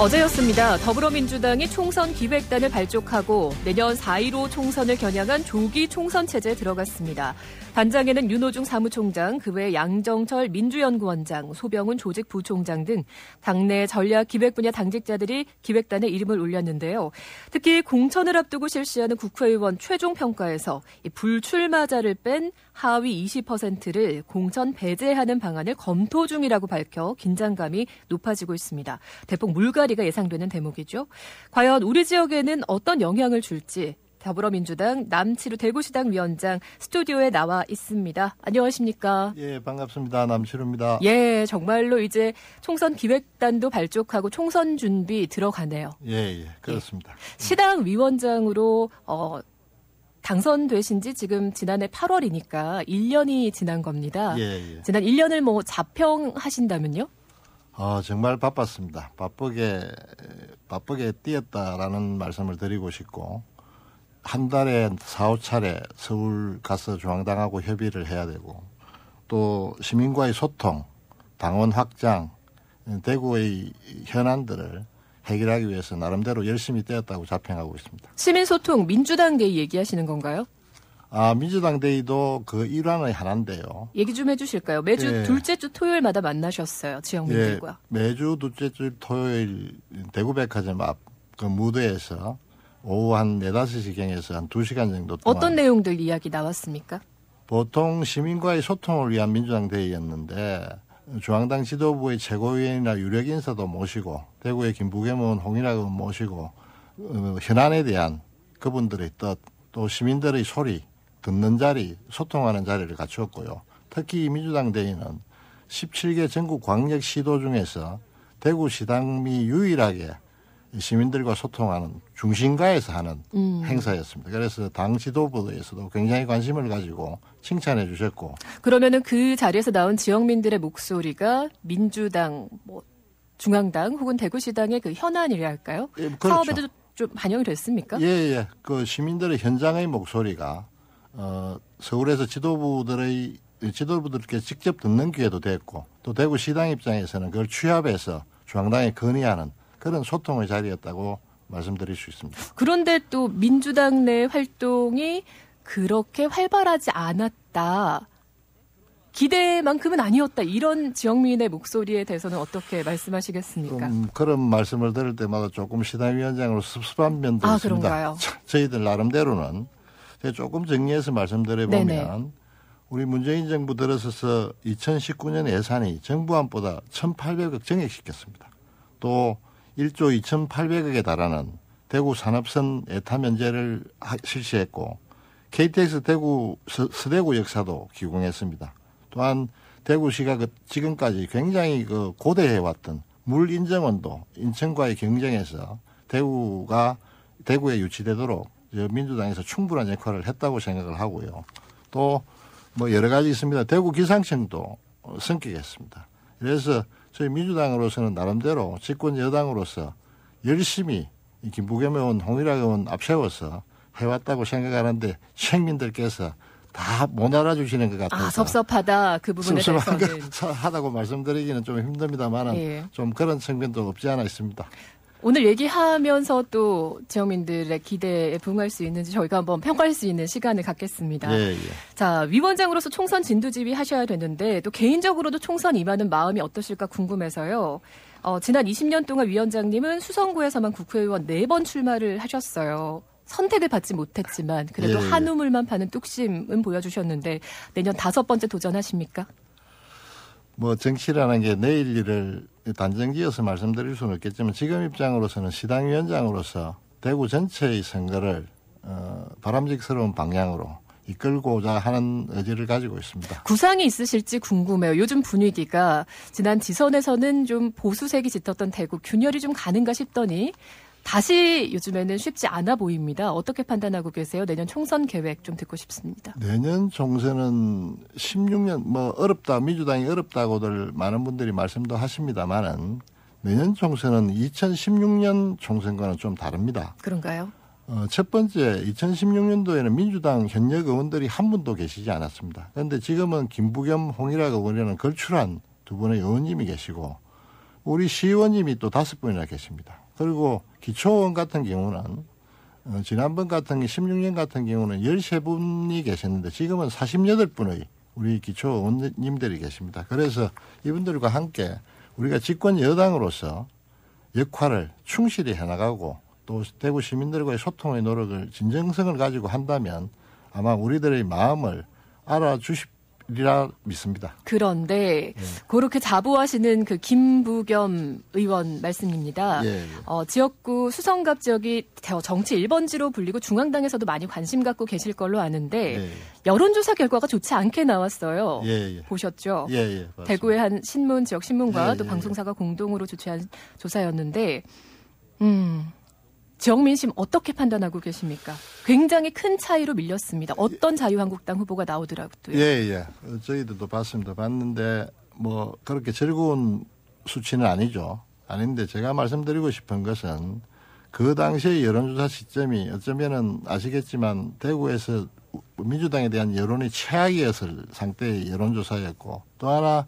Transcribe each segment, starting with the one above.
어제였습니다. 더불어민주당이 총선 기획단을 발족하고 내년 4.15 총선을 겨냥한 조기 총선 체제에 들어갔습니다. 단장에는 윤호중 사무총장, 그 외 양정철 민주연구원장, 소병훈 조직부총장 등 당내 전략 기획 분야 당직자들이 기획단에 이름을 올렸는데요. 특히 공천을 앞두고 실시하는 국회의원 최종 평가에서 불출마자를 뺀 하위 20%를 공천 배제하는 방안을 검토 중이라고 밝혀 긴장감이 높아지고 있습니다. 대폭 물갈이가 예상되는 대목이죠. 과연 우리 지역에는 어떤 영향을 줄지 더불어민주당 남치루 대구시당 위원장 스튜디오에 나와 있습니다. 안녕하십니까? 예, 반갑습니다. 남치루입니다. 예, 정말로 이제 총선 기획단도 발족하고 총선 준비 들어가네요. 예, 그렇습니다. 시당 위원장으로 당선되신 지 지금 지난해 8월이니까 1년이 지난 겁니다. 예. 지난 1년을 자평하신다면요? 정말 바빴습니다. 바쁘게 뛰었다라는 말씀을 드리고 싶고, 한 달에 4~5차례 서울 가서 중앙당하고 협의를 해야 되고, 또 시민과의 소통, 당원 확장, 대구의 현안들을 해결하기 위해서 나름대로 열심히 뛰었다고 자평하고 있습니다. 시민소통, 민주당 데이 얘기하시는 건가요? 민주당 데이도 그 일환의 하나인데요. 얘기 좀 해주실까요? 매주 둘째 주 토요일마다 만나셨어요, 지역민들과. 매주 둘째 주 토요일 대구백화점 앞 그 무대에서 오후 한 4~5시경에서 한 2시간 정도 동안. 어떤 내용들 이야기 나왔습니까? 보통 시민과의 소통을 위한 민주당 대회였는데 중앙당 지도부의 최고위원이나 유력 인사도 모시고 대구의 김부겸 의원, 홍일학 의원 모시고 현안에 대한 그분들의 뜻, 또 시민들의 소리 듣는 자리, 소통하는 자리를 갖추었고요. 특히 민주당 대회는 17개 전국 광역 시도 중에서 대구시당이 유일하게 시민들과 소통하는 중심가에서 하는 행사였습니다. 그래서 당 지도부에서도 굉장히 관심을 가지고 칭찬해 주셨고. 그러면은 그 자리에서 나온 지역민들의 목소리가 민주당, 중앙당 혹은 대구시당의 그 현안이랄까요? 예, 그렇죠. 사업에도 좀 반영이 됐습니까? 예. 그 시민들의 현장의 목소리가 서울에서 지도부들께 직접 듣는 기회도 됐고, 또 대구시당 입장에서는 그걸 취합해서 중앙당에 건의하는 그런 소통의 자리였다고 말씀드릴 수 있습니다. 그런데 또 민주당 내 활동이 그렇게 활발하지 않았다. 기대만큼은 아니었다. 이런 지역민의 목소리에 대해서는 어떻게 말씀하시겠습니까? 그런 말씀을 들을 때마다 조금 시당위원장으로 섭섭한 면도 있습니다. 그런가요? 저희들 나름대로는 제가 조금 정리해서 말씀드려보면 네네. 우리 문재인 정부 들어서서 2019년 예산이 정부안보다 1,800억 증액시켰습니다. 또 1조 2,800억에 달하는 대구 산업선 에타 면제를 실시했고 KTX 대구 서대구 역사도 기공했습니다. 또한 대구시가 지금까지 굉장히 고대해왔던 물 인정원도 인천과의 경쟁에서 대구에 유치되도록 민주당에서 충분한 역할을 했다고 생각을 하고요. 또 여러 가지 있습니다. 대구 기상청도 성격했습니다. 그래서 저희 민주당으로서는 나름대로 집권 여당으로서 열심히 김부겸 의원, 홍일학 의원 앞세워서 해왔다고 생각하는데 시민들께서 다 못 알아주시는 것 같아서. 섭섭하다. 그 부분에 대해서는. 섭섭하다고 말씀드리기는 좀 힘듭니다만 좀 그런 측면도 없지 않아 있습니다. 오늘 얘기하면서 또 지역민들의 기대에 부응할 수 있는지 저희가 한번 평가할 수 있는 시간을 갖겠습니다. 예. 자, 위원장으로서 총선 진두지휘 하셔야 되는데 또 개인적으로도 총선 임하는 마음이 어떠실까 궁금해서요. 지난 20년 동안 위원장님은 수성구에서만 국회의원 4번 출마를 하셨어요. 선택을 받지 못했지만 그래도 한 우물만 파는 뚝심은 보여주셨는데 내년 5번째 도전하십니까? 정치라는 게 내일 일을 단정지어서 말씀드릴 수는 없겠지만 지금 입장으로서는 시당위원장으로서 대구 전체의 선거를 바람직스러운 방향으로 이끌고자 하는 의지를 가지고 있습니다. 구상이 있으실지 궁금해요. 요즘 분위기가 지난 지선에서는 좀 보수색이 짙었던 대구 균열이 좀 가는가 싶더니 다시 요즘에는 쉽지 않아 보입니다. 어떻게 판단하고 계세요? 내년 총선 계획 좀 듣고 싶습니다. 내년 총선은 16년 어렵다, 민주당이 어렵다고들 많은 분들이 말씀도 하십니다만은 내년 총선은 2016년 총선과는 좀 다릅니다. 그런가요? 첫 번째 2016년도에는 민주당 현역 의원들이 한 분도 계시지 않았습니다. 그런데 지금은 김부겸, 홍일학 의원이라는 걸출한 두 분의 의원님이 계시고 우리 시의원님이 또 5분이나 계십니다. 그리고 기초의원 같은 경우는 지난번 같은 게 16년 같은 경우는 13분이 계셨는데 지금은 48분의 우리 기초의원님들이 계십니다. 그래서 이분들과 함께 우리가 집권 여당으로서 역할을 충실히 해나가고 또 대구 시민들과의 소통의 노력을 진정성을 가지고 한다면 아마 우리들의 마음을 알아주시리라 믿습니다. 그런데 그렇게 자부하시는 그 김부겸 의원 말씀입니다. 예. 지역구 수성갑 지역이 정치 1번지로 불리고 중앙당에서도 많이 관심 갖고 계실 걸로 아는데 여론조사 결과가 좋지 않게 나왔어요. 보셨죠? 대구의 한 신문, 지역 신문과 또 방송사가 공동으로 주최한 조사였는데 지역 민심 어떻게 판단하고 계십니까? 굉장히 큰 차이로 밀렸습니다. 어떤 자유한국당 후보가 나오더라고요. 저희들도 봤는데 뭐 그렇게 즐거운 수치는 아니죠. 아닌데 제가 말씀드리고 싶은 것은 그 당시의 여론조사 시점이 어쩌면은 아시겠지만 대구에서 민주당에 대한 여론이 최악이었을 상태의 여론조사였고 또 하나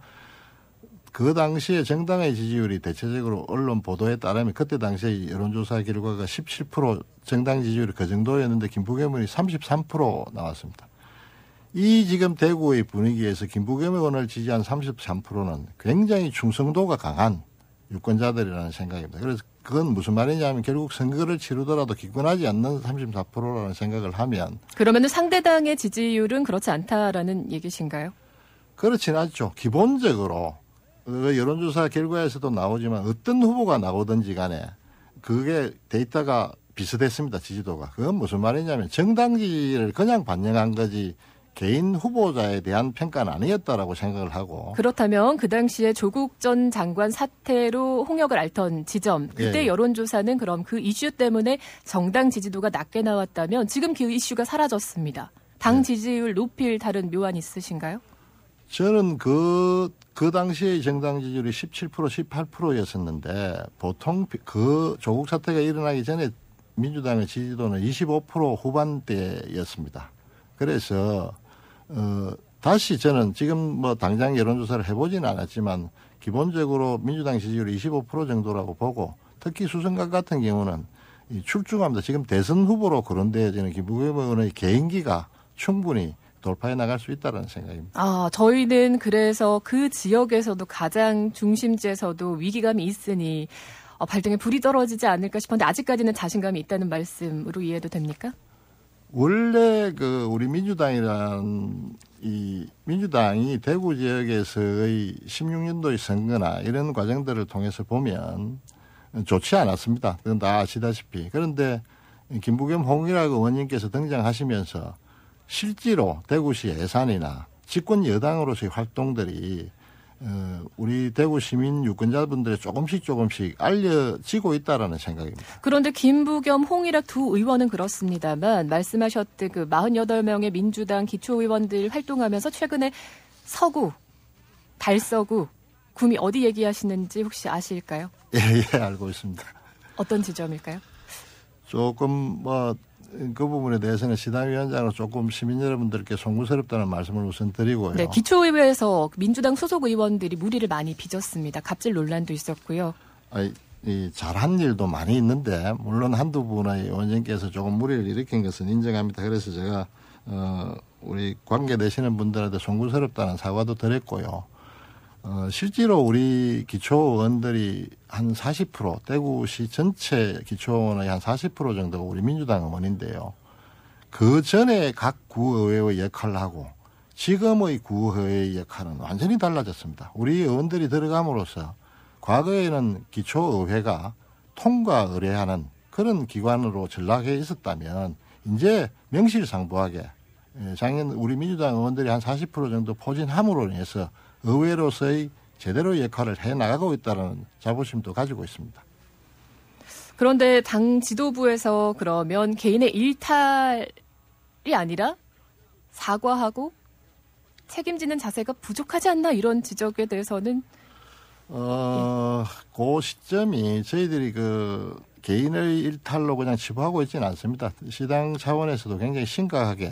그 당시에 정당의 지지율이 대체적으로 언론 보도에 따르면 그때 당시에 여론조사 결과가 17% 정당 지지율이 그 정도였는데 김부겸 의원이 33% 나왔습니다. 이 지금 대구의 분위기에서 김부겸 의원을 지지한 33%는 굉장히 충성도가 강한 유권자들이라는 생각입니다. 그래서 그건 무슨 말이냐면 결국 선거를 치르더라도 기권하지 않는 34%라는 생각을 하면 그러면 상대당의 지지율은 그렇지 않다라는 얘기신가요? 그렇진 않죠. 기본적으로 여론조사 결과에서도 나오지만 어떤 후보가 나오든지 간에 그게 데이터가 비슷했습니다. 지지도가. 그건 무슨 말이냐면 정당 지지를 그냥 반영한 거지 개인 후보자에 대한 평가는 아니었다라고 생각을 하고. 그렇다면 그 당시에 조국 전 장관 사태로 홍역을 앓던 지점 그때 여론조사는 그럼 그 이슈 때문에 정당 지지도가 낮게 나왔다면 지금 그 이슈가 사라졌습니다. 당 지지율 높일 다른 묘안이 있으신가요? 저는 그 당시의 정당 지지율이 17%, 18%였었는데 보통 그 조국 사태가 일어나기 전에 민주당의 지지도는 25% 후반대였습니다. 그래서 다시 저는 지금 뭐 당장 여론조사를 해보지는 않았지만 기본적으로 민주당 지지율이 25% 정도라고 보고 특히 수성갑 같은 경우는 출중합니다. 지금 대선 후보로 거론되어지는 김부겸 의원의 개인기가 충분히 돌파해 나갈 수 있다는 생각입니다. 저희는 그래서 그 지역에서도 가장 중심지에서도 위기감이 있으니 발등에 불이 떨어지지 않을까 싶었는데 아직까지는 자신감이 있다는 말씀으로 이해해도 됩니까? 원래 우리 민주당이 대구 지역에서의 16년도의 선거나 이런 과정들을 통해서 보면 좋지 않았습니다. 그건 다 아시다시피. 그런데 김부겸 홍일학 의원님께서 등장하시면서 실제로 대구시 예산이나 집권 여당으로서의 활동들이 우리 대구 시민 유권자분들의 조금씩 알려지고 있다라는 생각입니다. 그런데 김부겸, 홍일학 두 의원은 그렇습니다만 말씀하셨듯 그 48명의 민주당 기초의원들 활동하면서 최근에 서구, 달서구, 구미 어디 얘기하시는지 혹시 아실까요? 예, 알고 있습니다. 어떤 지점일까요? 조금 그 부분에 대해서는 시당위원장으로 조금 시민 여러분들께 송구스럽다는 말씀을 우선 드리고요. 네, 기초의회에서 민주당 소속 의원들이 무리를 많이 빚었습니다. 갑질 논란도 있었고요. 잘한 일도 많이 있는데 물론 한두 분의 의원님께서 조금 무리를 일으킨 것은 인정합니다. 그래서 제가 우리 관계되시는 분들한테 송구스럽다는 사과도 드렸고요. 실제로 우리 기초의원들이 한 40%, 대구시 전체 기초의원의 한 40% 정도가 우리 민주당 의원인데요. 그 전에 각 구의회의 역할을 하고 지금의 구의회의 역할은 완전히 달라졌습니다. 우리 의원들이 들어감으로써 과거에는 기초의회가 통과 의뢰하는 그런 기관으로 전락해 있었다면 이제 명실상부하게 작년 우리 민주당 의원들이 한 40% 정도 포진함으로 인해서 의회로서의 제대로 역할을 해나가고 있다는 자부심도 가지고 있습니다. 그런데 당 지도부에서 그러면 개인의 일탈이 아니라 사과하고 책임지는 자세가 부족하지 않나 이런 지적에 대해서는 그 시점이 저희들이 개인의 일탈로 그냥 치부하고 있지는 않습니다. 시당 차원에서도 굉장히 심각하게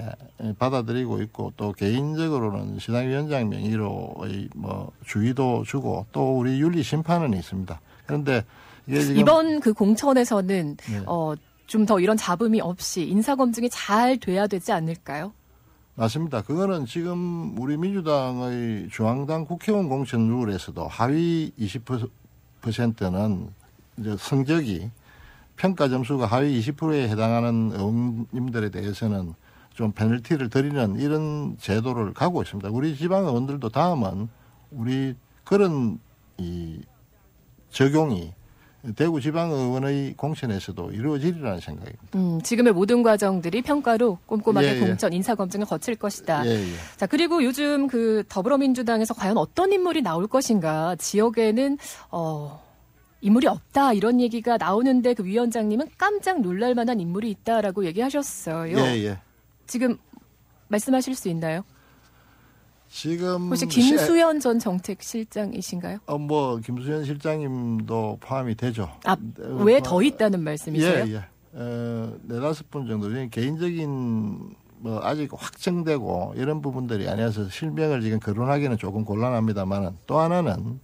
받아들이고 있고 또 개인적으로는 시당위원장 명의로의 뭐 주의도 주고 또 우리 윤리 심판은 있습니다. 그런데 이게 지금 이번 그 공천에서는 네. 좀 더 이런 잡음이 없이 인사검증이 잘 돼야 되지 않을까요? 맞습니다. 그거는 지금 우리 민주당의 중앙당 국회의원 공천 룰에서도 하위 20%는 이제 성적이 평가 점수가 하위 20%에 해당하는 의원님들에 대해서는 좀 페널티를 드리는 이런 제도를 가고 있습니다. 우리 지방 의원들도 다음은 우리 그런 이 적용이 대구 지방의원의 공천에서도 이루어지리라는 생각입니다. 지금의 모든 과정들이 평가로 꼼꼼하게 예, 예. 공천 인사검증을 거칠 것이다. 예, 예. 자, 그리고 요즘 그 더불어민주당에서 과연 어떤 인물이 나올 것인가. 지역에는 인물이 없다 이런 얘기가 나오는데 그 위원장님은 깜짝 놀랄 만한 인물이 있다라고 얘기하셨어요. 예, 예. 지금 말씀하실 수 있나요? 지금 혹시 김수현 전 정책실장이신가요? 뭐 김수현 실장님도 포함이 되죠. 왜 더 있다는 말씀이세요? 예, 예. 네다섯 분 정도 개인적인 뭐 아직 확정되고 이런 부분들이 아니어서 실명을 지금 거론하기는 조금 곤란합니다만은 또 하나는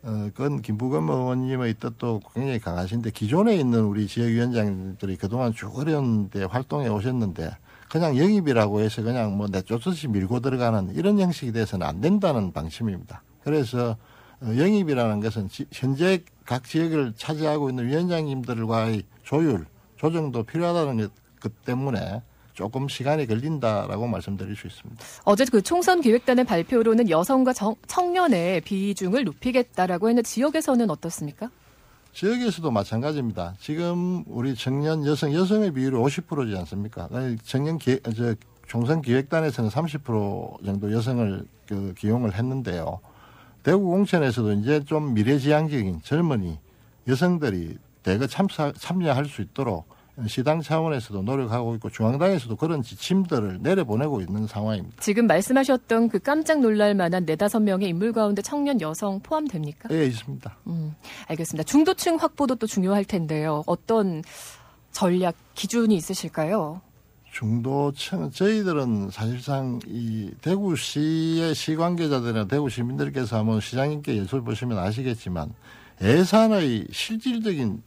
그건 김부겸 의원님의 뜻도 굉장히 강하신데 기존에 있는 우리 지역위원장들이 그동안 쭉 어려운 데 활동해 오셨는데 그냥 영입이라고 해서 그냥 뭐 내쫓듯이 밀고 들어가는 이런 형식이 돼서는 안 된다는 방침입니다. 그래서 영입이라는 것은 현재 각 지역을 차지하고 있는 위원장님들과의 조정도 필요하다는 것 때문에 조금 시간이 걸린다라고 말씀드릴 수 있습니다. 어제 그 총선 기획단의 발표로는 여성과 청년의 비중을 높이겠다라고 했는데 지역에서는 어떻습니까? 지역에서도 마찬가지입니다. 지금 우리 청년 여성의 비율이 50%지 않습니까? 총선 기획단에서는 30% 정도 여성을 기용을 했는데요. 대구 공천에서도 이제 좀 미래지향적인 젊은이 여성들이 대거 참여할 수 있도록 시당 차원에서도 노력하고 있고 중앙당에서도 그런 지침들을 내려보내고 있는 상황입니다. 지금 말씀하셨던 그 깜짝 놀랄 만한 4-5명의 인물 가운데 청년 여성 포함됩니까? 예, 있습니다. 알겠습니다. 중도층 확보도 또 중요할 텐데요. 어떤 전략 기준이 있으실까요? 중도층 저희들은 사실상 이 대구시의 시관계자들이나 대구 시민들께서 한번 시장님께 여쭤보시면 아시겠지만 예산의 실질적인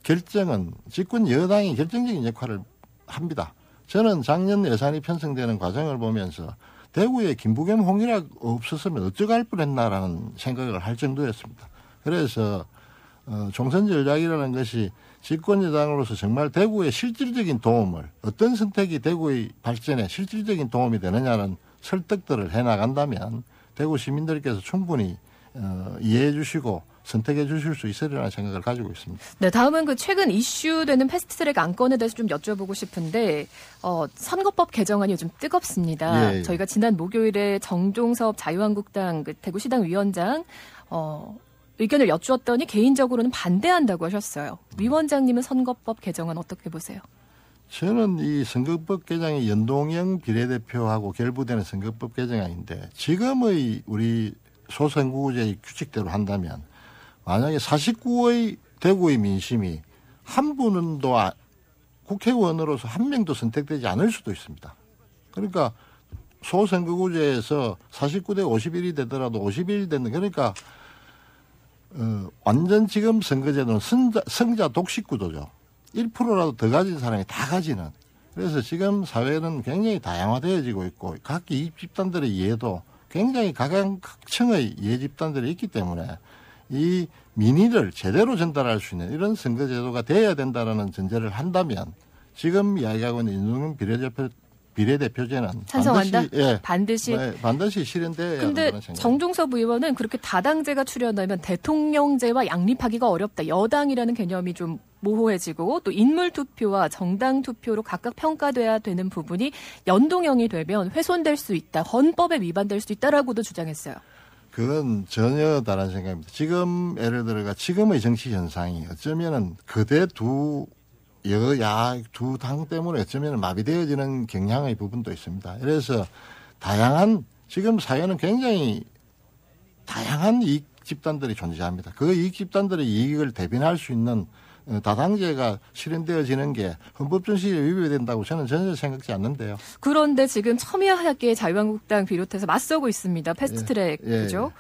결정은 집권 여당이 결정적인 역할을 합니다. 저는 작년 예산이 편성되는 과정을 보면서 대구에 김부겸 홍일학 없었으면 어쩌할 뻔했나라는 생각을 할 정도였습니다. 그래서 총선 전략이라는 것이 집권 여당으로서 정말 대구의 실질적인 도움을 어떤 선택이 대구의 발전에 실질적인 도움이 되느냐는 설득들을 해나간다면 대구 시민들께서 충분히 이해해 주시고 선택해 주실 수 있으리라는 생각을 가지고 있습니다. 네, 다음은 그 최근 이슈되는 패스트트랙 안건에 대해서 좀 여쭤보고 싶은데 선거법 개정안이 요즘 뜨겁습니다. 예. 저희가 지난 목요일에 정종섭 자유한국당 그 대구시당 위원장 의견을 여쭈었더니 개인적으로는 반대한다고 하셨어요. 위원장님은 선거법 개정안 어떻게 보세요? 저는 이 선거법 개정이 연동형 비례대표하고 결부되는 선거법 개정안인데 지금의 우리 소선거구제의 규칙대로 한다면 만약에 49의 대구의 민심이 한 분도 국회의원으로서 한 명도 선택되지 않을 수도 있습니다. 그러니까 소선거구제에서 49대 51이 되더라도 51이 되는 그러니까 완전 지금 선거제도는 성자 독식구도죠. 1%라도 더 가진 사람이 다 가지는. 그래서 지금 사회는 굉장히 다양화되어지고 있고 각 이익 집단들의 이해도 굉장히 각층의 이해 집단들이 있기 때문에 이 민의를 제대로 전달할 수 있는 이런 선거제도가 돼야 된다라는 전제를 한다면 지금 이야기하고 있는 연동형 비례대표제는 찬성한다? 반드시 실현돼야 한다는 근데 생각. 정종섭 의원은 그렇게 다당제가 출현하면 대통령제와 양립하기가 어렵다. 여당이라는 개념이 좀 모호해지고 또 인물투표와 정당투표로 각각 평가돼야 되는 부분이 연동형이 되면 훼손될 수 있다. 헌법에 위반될 수 있다라고도 주장했어요. 그건 전혀 다른 생각입니다. 지금 예를 들어가 지금의 정치 현상이 어쩌면은 그대 여야 두 당 때문에 어쩌면 마비되어지는 경향의 부분도 있습니다. 그래서 지금 사회는 굉장히 다양한 이익 집단들이 존재합니다. 그 이익 집단들의 이익을 대변할 수 있는 다당제가 실현되어지는 게 헌법 준칙에 위배된다고 저는 전혀 생각지 않는데요. 그런데 지금 첨예하게 자유한국당 비롯해서 맞서고 있습니다. 패스트트랙 그죠?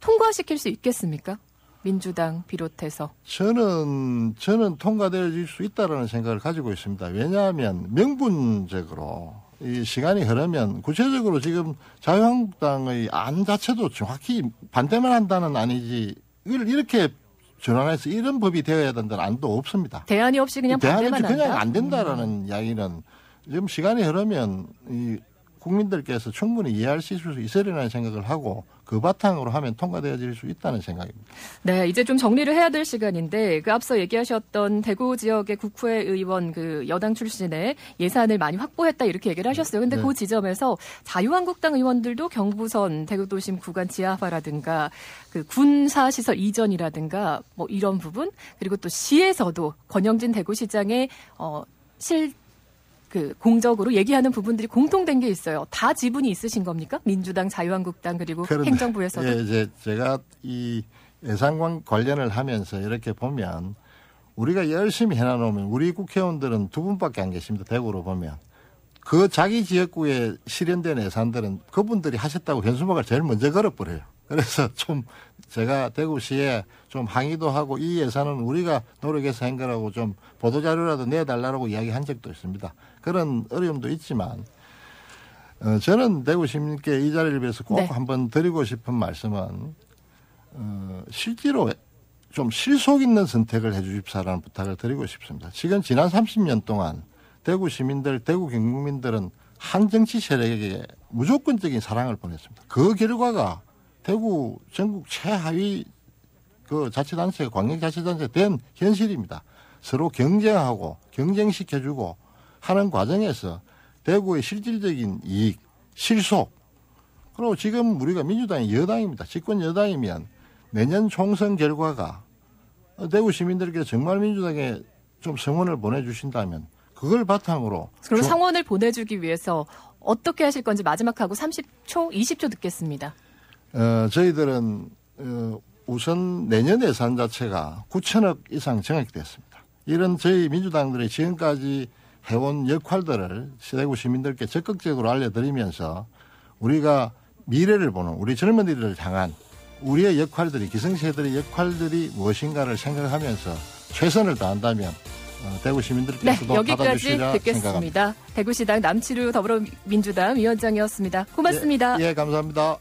통과시킬 수 있겠습니까? 민주당 비롯해서. 저는 통과될 수 있다라는 생각을 가지고 있습니다. 왜냐하면 명분적으로 이 시간이 흐르면 구체적으로 지금 자유한국당의 안 자체도 정확히 반대만 한다는 아니지 이렇게 전환해서 이런 법이 되어야 된다는 안도 없습니다. 대안이 없이 그냥 반대만 한다? 그냥 안 된다라는 이야기는 지금 시간이 흐르면 이 국민들께서 충분히 이해할 수 있으리라는 생각을 하고 그 바탕으로 하면 통과되어질 수 있다는 생각입니다. 네, 이제 좀 정리를 해야 될 시간인데 그 앞서 얘기하셨던 대구 지역의 국회 의원 그 여당 출신의 예산을 많이 확보했다 이렇게 얘기를 하셨어요. 근데 그 지점에서 자유한국당 의원들도 경부선 대구도심 구간 지하화라든가 그 군사시설 이전이라든가 뭐 이런 부분 그리고 또 시에서도 권영진 대구시장의 공적으로 얘기하는 부분들이 공통된 게 있어요. 다 지분이 있으신 겁니까? 민주당, 자유한국당 그리고 행정부에서도. 예, 이제 제가 이 예산 관련을 하면서 이렇게 보면 우리가 열심히 해놔놓으면 우리 국회의원들은 두 분밖에 안 계십니다. 대구로 보면. 그 자기 지역구에 실현된 예산들은 그분들이 하셨다고 현수막을 제일 먼저 걸어버려요. 그래서 좀 제가 대구시에 좀 항의도 하고 이 예산은 우리가 노력해서 한 거라고 좀 보도자료라도 내달라고 이야기한 적도 있습니다. 그런 어려움도 있지만 저는 대구 시민께 이 자리를 빌어서 꼭 한번 드리고 싶은 말씀은 실제로 좀 실속 있는 선택을 해 주십사라는 부탁을 드리고 싶습니다. 지금 지난 30년 동안 대구 시민들, 대구 경국민들은 한 정치 세력에게 무조건적인 사랑을 보냈습니다. 그 결과가 대구 전국 최하위 그 자치단체가 광역자치단체 된 현실입니다. 서로 경쟁하고 경쟁시켜주고 하는 과정에서 대구의 실질적인 이익, 실속 그리고 지금 우리가 민주당이 여당입니다. 집권 여당이면 내년 총선 결과가 대구 시민들께 정말 민주당에 좀 성원을 보내주신다면 그걸 바탕으로 그럼 성원을 보내주기 위해서 어떻게 하실 건지 마지막하고 30초, 20초 듣겠습니다. 저희들은 우선 내년 예산 자체가 9천억 이상 정액이 됐습니다. 이런 저희 민주당들이 지금까지 해온 역할들을 대구 시민들께 적극적으로 알려드리면서 우리가 미래를 보는 우리 젊은이들을 향한 우리의 역할들이 기성세대의 역할들이 무엇인가를 생각하면서 최선을 다한다면 대구 시민들께서도 여기까지 듣겠습니다. 생각합니다. 대구시당 남치루 더불어민주당 위원장이었습니다. 고맙습니다. 예, 감사합니다.